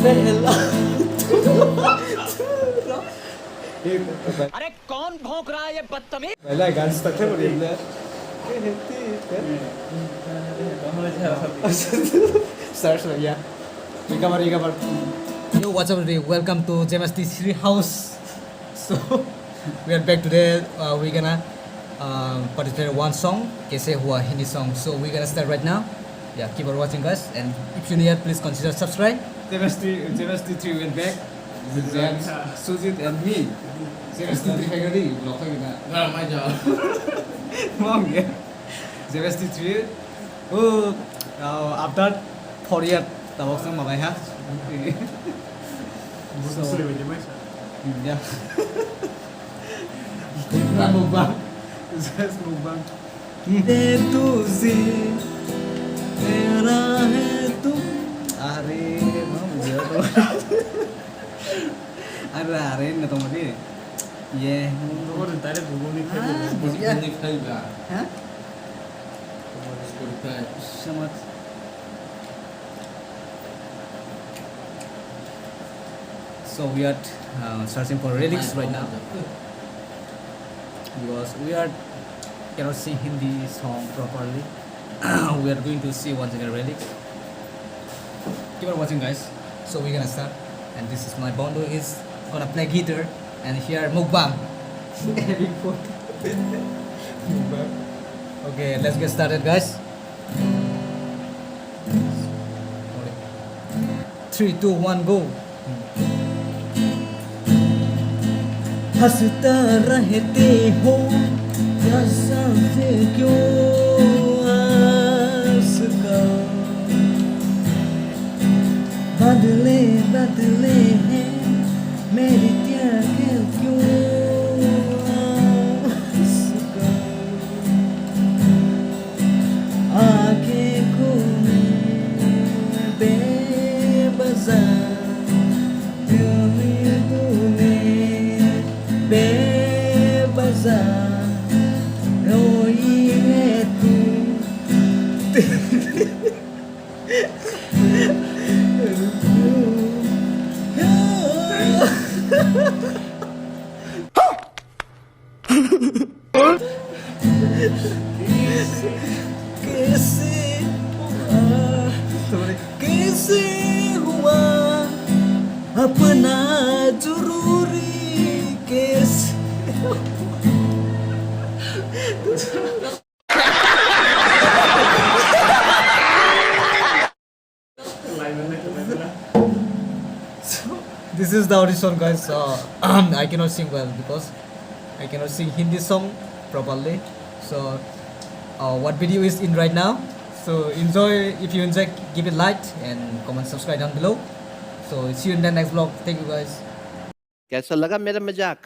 पहला अरे कौन भौंक रहा है ये बदतमीज पहला गान स्टार्ट है बोलिए ना start lah ya recover yo what's up everybody welcome to JMST3 house so we are back today we're gonna participate in one song kaise hua Hindi song so we're gonna start right now yeah keep on watching guys and if you're new here please consider subscribe JMST3 went back with James Sujit and me JMST3 family vlog lagi na Nah, my job. mom ya JMST3 oh after 4 years tabok sang mabay ha so yeah mukbang just mukbang de tuzi tera hai tu are mama to are na to mari ye Nomor entire buguni buguni khaiga. ha Sekurtai. Sangat. So we are searching for lyrics right now because we are cannot sing Hindi song properly. We are going to see once again lyrics. Keep on watching, guys. So we're gonna start, and this is my bondo is gonna play guitar, and here mukbang. Having fun. Mukbang. Okay, let's get started, guys. 3, 2, 1, go. हंसता रहते हो क्या सांसे क्यों आस का बदले बदले हैं मेरी त्याग क्यों आस का आगे घूमे बेबसा बेबसा रोई है तू कैसे कैसे हुआ अपना जरूरी कैसे So this is the audition, guys. I cannot sing well because I cannot sing Hindi song properly. So what video is in right now? So enjoy. If you enjoy, give it like and comment, subscribe down below. So see you in the next vlog. Thank you, guys. कैसा लगा मेरा मजाक